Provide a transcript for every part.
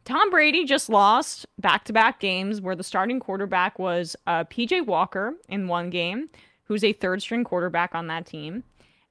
Tom Brady just lost back-to-back games where the starting quarterback was PJ Walker in one game, who's a third-string quarterback on that team,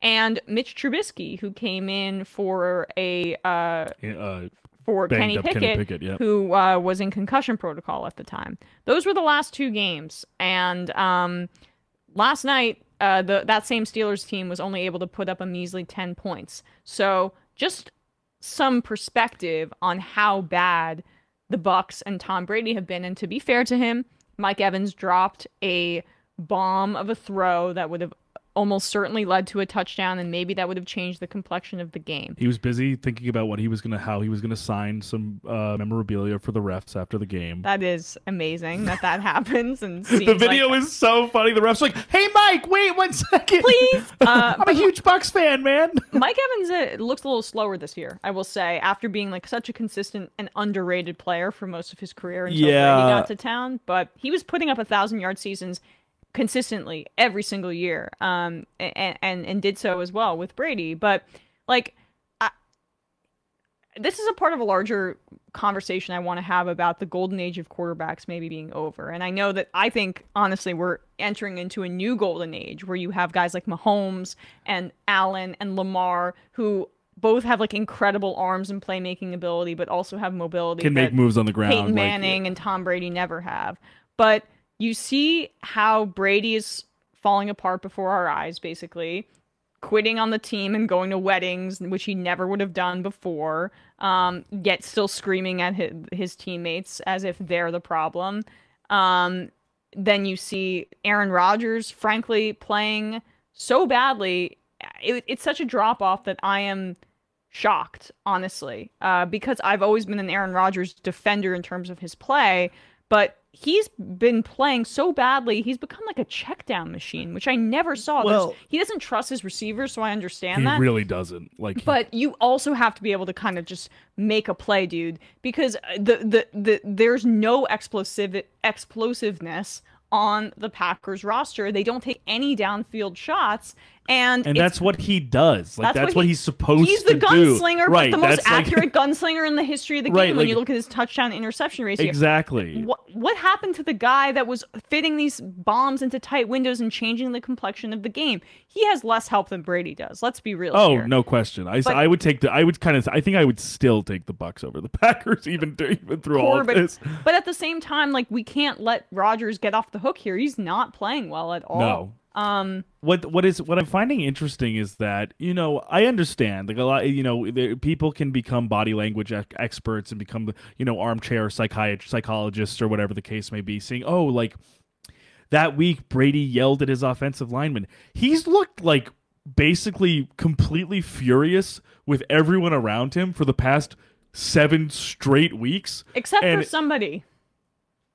and Mitch Trubisky, who came in for Banged Kenny up Kenny Pickett, Pickett, yeah. who was in concussion protocol at the time. Those were the last two games, and last night that same Steelers team was only able to put up a measly 10 points. So just some perspective on how bad the Bucs and Tom Brady have been. And to be fair to him, Mike Evans dropped a bomb of a throw that would have almost certainly led to a touchdown, and maybe that would have changed the complexion of the game. He was busy thinking about how he was gonna sign some memorabilia for the refs after the game. That is amazing that happens. And the video is so funny. The ref's like, "Hey, Mike, wait 1 second, please." I'm a huge Bucs fan, man. Mike Evans looks a little slower this year, I will say, after being like such a consistent and underrated player for most of his career until Brady got to town. But he was putting up 1,000-yard seasons consistently every single year, and did so as well with Brady. But like, this is a part of a larger conversation I want to have about the golden age of quarterbacks maybe being over. And I know that I think honestly we're entering into a new golden age where you have guys like Mahomes and Allen and Lamar who both have like incredible arms and playmaking ability, but also have mobility. Can make moves on the ground. Peyton Manning and Tom Brady never have. But you see how Brady is falling apart before our eyes, basically, quitting on the team and going to weddings, which he never would have done before, yet still screaming at his teammates as if they're the problem. Then you see Aaron Rodgers, frankly, playing so badly. It's such a drop-off that I am shocked, honestly, because I've always been an Aaron Rodgers defender in terms of his play, but he's been playing so badly, he's become like a check down machine, which I never saw. Well, he doesn't trust his receivers, so I understand that. He really doesn't. But you also have to be able to kind of just make a play, dude, because there's no explosiveness on the Packers roster. They don't take any downfield shots. And that's what he does. Like that's what he's supposed to do. He's the gunslinger, right, but the most accurate gunslinger in the history of the game when you look at his touchdown interception ratio. Exactly. What happened to the guy that was fitting these bombs into tight windows and changing the complexion of the game? He has less help than Brady does. Let's be real here. Oh, no question. I think I would still take the Bucs over the Packers even through all of this. But at the same time, like, we can't let Rodgers get off the hook here. He's not playing well at all. No. What I'm finding interesting is that, I understand, like, a lot, people can become body language experts and become, armchair psychologists or whatever the case may be, saying, oh, like that week Brady yelled at his offensive lineman. He's looked like basically completely furious with everyone around him for the past 7 straight weeks. Except for somebody.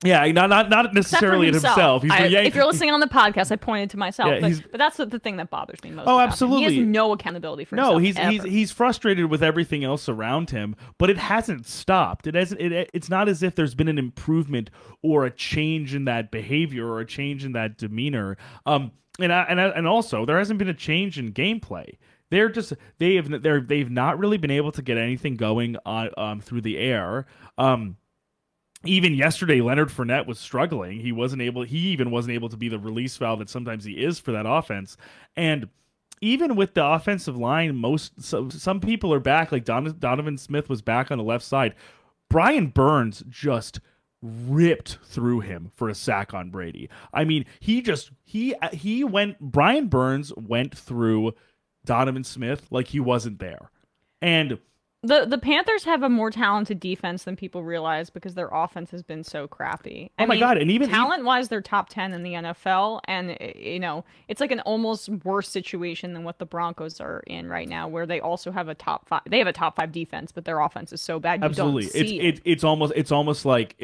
Yeah, not necessarily at himself. If you're listening on the podcast, I pointed to myself. Yeah, but that's the thing that bothers me most. Oh, absolutely. He has no accountability for himself. No, he's frustrated with everything else around him, but it hasn't stopped. It's not as if there's been an improvement or a change in that behavior or a change in that demeanor. And also there hasn't been a change in gameplay. They've not really been able to get anything going on through the air. Even yesterday, Leonard Fournette was struggling. He even wasn't able to be the release valve that sometimes he is for that offense. And even with the offensive line, some people are back. Like Donovan Smith was back on the left side. Brian Burns just ripped through him for a sack on Brady. I mean, Brian Burns went through Donovan Smith like he wasn't there. And The Panthers have a more talented defense than people realize because their offense has been so crappy. I mean, God! And even talent-wise, they're top 10 in the NFL, and it's like an almost worse situation than what the Broncos are in right now, where they also have a top 5. They have a top 5 defense, but their offense is so bad. Absolutely, you don't see it. It's almost like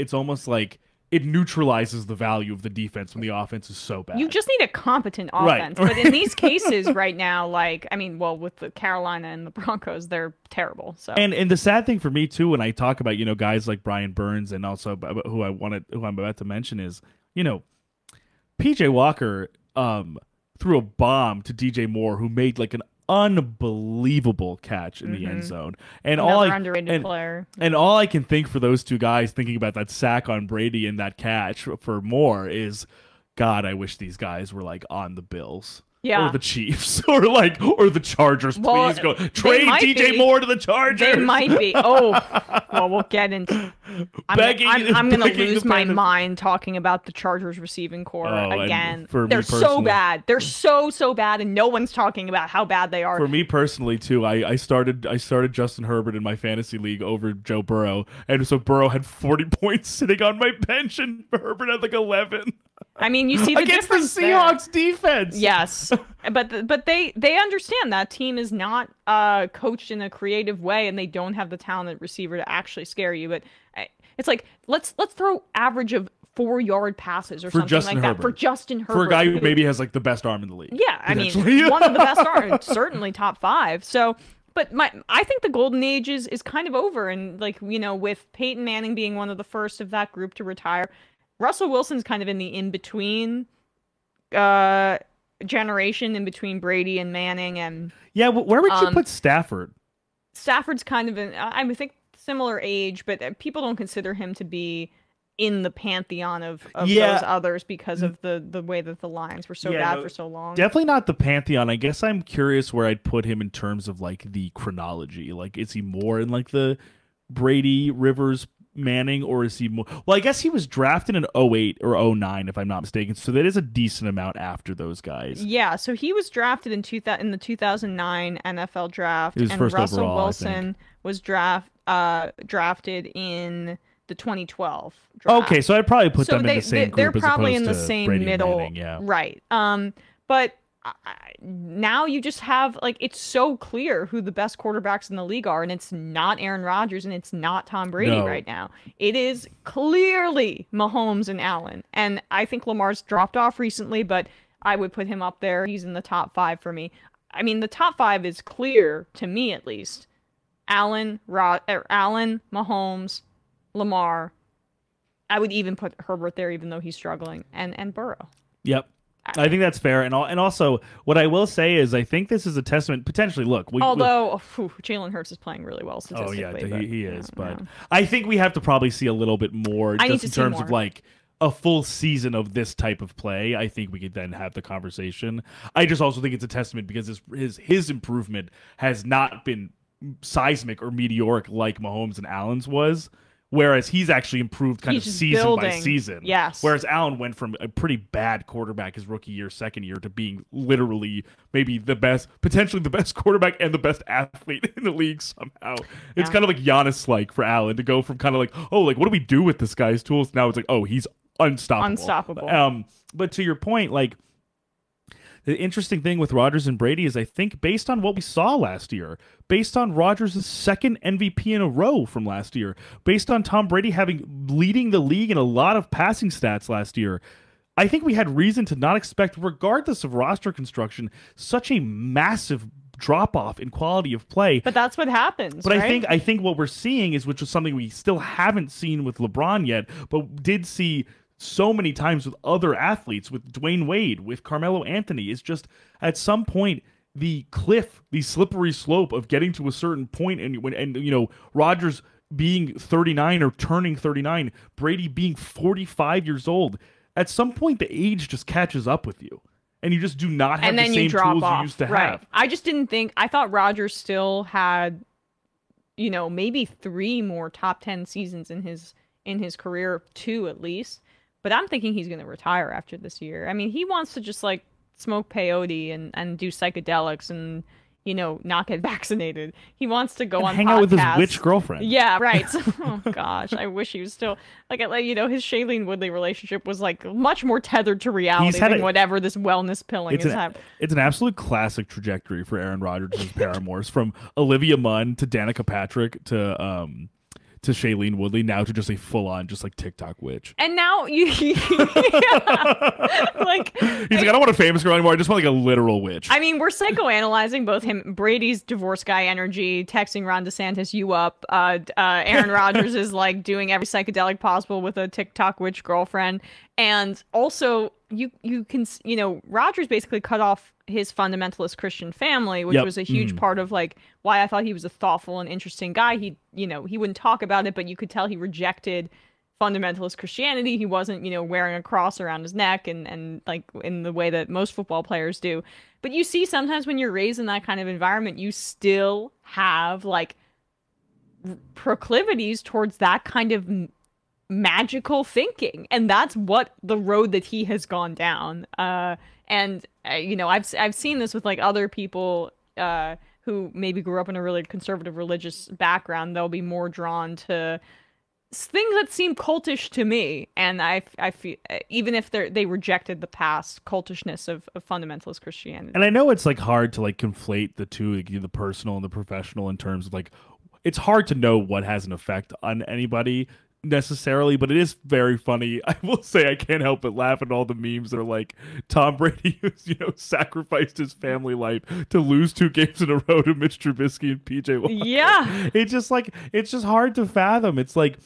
it neutralizes the value of the defense when the offense is so bad. You just need a competent offense. Right. But in these cases right now, with the Carolina and the Broncos, they're terrible. So and the sad thing for me too, when I talk about guys like Brian Burns and also who I'm about to mention is PJ Walker threw a bomb to DJ Moore, who made like an unbelievable catch in the end zone. And Another underrated player. And all I can think for those two guys thinking about that sack on Brady and that catch for more is, God, I wish these guys were like on the Bills. Yeah. Or the Chiefs, or the Chargers. Well, please go trade DJ Moore to the Chargers. They might be. Oh, well, we'll get into. I'm going to lose my mind talking about the Chargers receiving core again. They're so bad. They're so bad, and no one's talking about how bad they are. For me personally, too, I started Justin Herbert in my fantasy league over Joe Burrow, and so Burrow had 40 points sitting on my bench, and Herbert had like 11. I mean, you see the against difference the Seahawks defense. Yes, but they understand that team is not coached in a creative way, and they don't have the talented receiver to actually scare you. But it's like let's throw average of 4-yard passes or something like that for Justin Herbert, for a guy who maybe has like the best arm in the league. Yeah, I mean, one of the best arms, certainly top 5. So. But I think the golden age is kind of over, and like with Peyton Manning being one of the first of that group to retire. Russell Wilson's kind of in the in-between generation, in between Brady and Manning. And yeah, where would you put Stafford? Stafford's kind of I think similar age, but people don't consider him to be in the pantheon of those others because of the way that the Lions were so bad for so long. Definitely not the pantheon. I guess I'm curious where I'd put him in terms of like the chronology. Like, is he more in like the Brady, Rivers, Manning, or is he more? Well, I guess he was drafted in 08 or 09 if I'm not mistaken, so that is a decent amount after those guys. Yeah, so he was drafted in the 2009 NFL draft, and Russell overall, Wilson was drafted in the 2012 draft. Okay, so I'd probably put them in the same group. They're probably in the same same Brady middle, Manning, yeah. Right. But now you just have, like, it's so clear who the best quarterbacks in the league are, and it's not Aaron Rodgers and it's not Tom Brady right now. It is clearly Mahomes and Allen. And I think Lamar's dropped off recently, but I would put him up there. He's in the top 5 for me. I mean, the top 5 is clear, to me at least. Allen, Mahomes, Lamar. I would even put Herbert there, even though he's struggling, and Burrow. Yep. I think that's fair, and also what I will say is I think this is a testament. Potentially, look, Jalen Hurts is playing really well statistically. Oh yeah, he is. But I think we have to probably see a little bit more, just in terms of like a full season of this type of play. I think we could then have the conversation. I just also think it's a testament because his improvement has not been seismic or meteoric like Mahomes and Allen's was. Whereas he's actually improved kind of season by season. Yes. Whereas Allen went from a pretty bad quarterback his rookie year, second year, to being literally maybe potentially the best quarterback and the best athlete in the league somehow. It's kind of like Giannis-like for Allen to go from kind of like, oh, like, what do we do with this guy's tools? Now it's like, oh, he's unstoppable. But to your point, like, the interesting thing with Rodgers and Brady is I think based on what we saw last year, based on Rodgers' second MVP in a row from last year, based on Tom Brady leading the league in a lot of passing stats last year, I think we had reason to not expect, regardless of roster construction, such a massive drop-off in quality of play. But that's what happens, But right? I think what we're seeing is, which is something we still haven't seen with LeBron yet, but did see so many times with other athletes, with Dwayne Wade, with Carmelo Anthony, is just at some point the slippery slope of getting to a certain point, and Rodgers being 39 or turning 39, Brady being 45 years old, at some point the age just catches up with you, and you just do not have the same tools you used to have. I just didn't think. I thought Rodgers still had, maybe 3 more top 10 seasons in his career, 2 at least. But I'm thinking he's going to retire after this year. I mean, he wants to just like smoke peyote and do psychedelics and, not get vaccinated. He wants to go on hang podcasts. out with his witch girlfriend. Yeah, right. Oh gosh, I wish he was still his Shailene Woodley relationship was like much more tethered to reality than whatever this wellness pilling is happening. It's an absolute classic trajectory for Aaron Rodgers' paramours, from Olivia Munn to Danica Patrick to Shailene Woodley, now to just a full-on just like TikTok witch. And now you yeah. Like He's like, I don't want a famous girl anymore. I just want like a literal witch. I mean, we're psychoanalyzing both him, Brady's divorce guy energy, texting Ron DeSantis, you up. Aaron Rodgers is like doing every psychedelic possible with a TikTok witch girlfriend. And also, you can, Rodgers basically cut off his fundamentalist Christian family, which was a huge part of like why I thought he was a thoughtful and interesting guy. He wouldn't talk about it, but you could tell he rejected fundamentalist Christianity. He wasn't, wearing a cross around his neck and like in the way that most football players do. But you see sometimes when you're raised in that kind of environment, you still have like proclivities towards that kind of magical thinking. And that's what the road that he has gone down. I've seen this with like other people who maybe grew up in a really conservative religious background. They'll be more drawn to things that seem cultish to me, and I feel even if they rejected the past cultishness of fundamentalist Christianity. And I know it's like hard to like conflate the two, like, the personal and the professional, in terms of like it's hard to know what has an effect on anybody necessarily, but it is very funny. I will say I can't help but laugh at all the memes that are like Tom Brady who's sacrificed his family life to lose 2 games in a row to Mitch Trubisky and PJ Walker. Yeah, it's just hard to fathom. It's like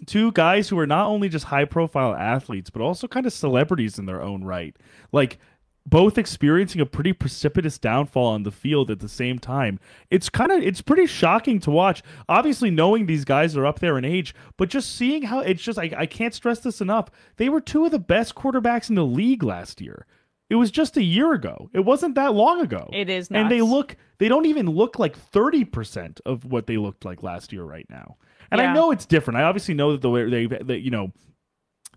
two guys who are not only just high profile athletes but also kind of celebrities in their own right, like both experiencing a pretty precipitous downfall on the field at the same time. It's pretty shocking to watch. Obviously, knowing these guys are up there in age, but just seeing how it's just, I can't stress this enough. They were 2 of the best quarterbacks in the league last year. It was just a year ago. It wasn't that long ago. It is nuts. And they don't even look like 30% of what they looked like last year right now. And yeah. I know it's different. I obviously know that the way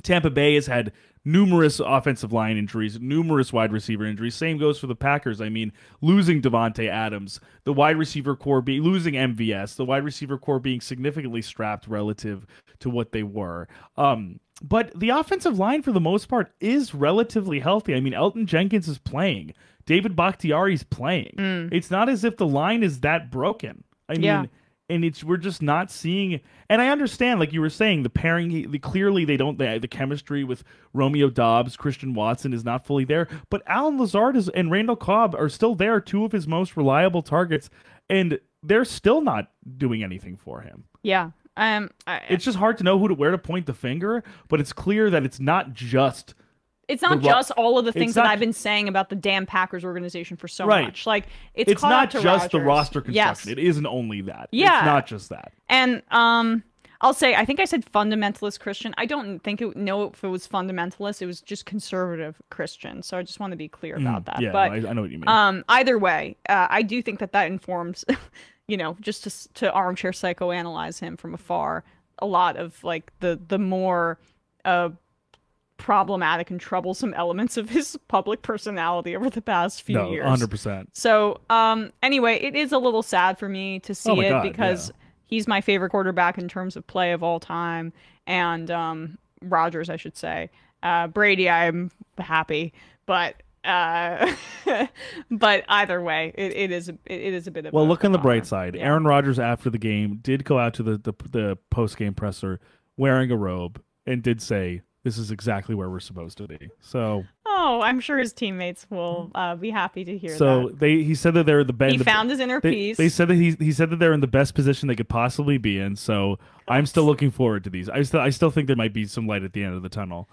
Tampa Bay has had numerous offensive line injuries, numerous wide receiver injuries. Same goes for the Packers. I mean, losing Devontae Adams, the wide receiver core losing MVS, the wide receiver core being significantly strapped relative to what they were. But the offensive line, for the most part, is relatively healthy. I mean, Elton Jenkins is playing. David Bakhtiari's playing. It's not as if the line is that broken. I mean, and we're just not seeing. And I understand, like you were saying, the pairing. Clearly, the chemistry with Romeo Doubs, Christian Watson is not fully there. But Alan Lazard and Randall Cobb are still there, 2 of his most reliable targets, and they're still not doing anything for him. Yeah. It's just hard to know where to point the finger, but it's clear that it's not just. It's not just all of the things that I've been saying about the damn Packers organization for so much. Like it's not just Rodgers. The roster Yes. construction. It isn't only that. Yeah. It's not just that. And I'll say I think I said fundamentalist Christian. I don't know if it was fundamentalist. It was just conservative Christian. So I just want to be clear about that. Yeah, but I know what you mean. Either way, I do think that informs, just to armchair psychoanalyze him from afar, a lot of like the more problematic and troublesome elements of his public personality over the past few years. 100%. So, anyway, it is a little sad for me to see because he's my favorite quarterback in terms of play of all time, and Rodgers, I should say. Brady, I'm happy, but but either way, it is a bit of. Well, look on the bright bummer. side. Yeah. Aaron Rodgers, after the game, did go out to the post game presser wearing a robe and did say, "This is exactly where we're supposed to be." So, I'm sure his teammates will be happy to hear that. So he said that they're the best. He found his inner peace. They said that he said that they're in the best position they could possibly be in. So I'm still looking forward to these. I still think there might be some light at the end of the tunnel.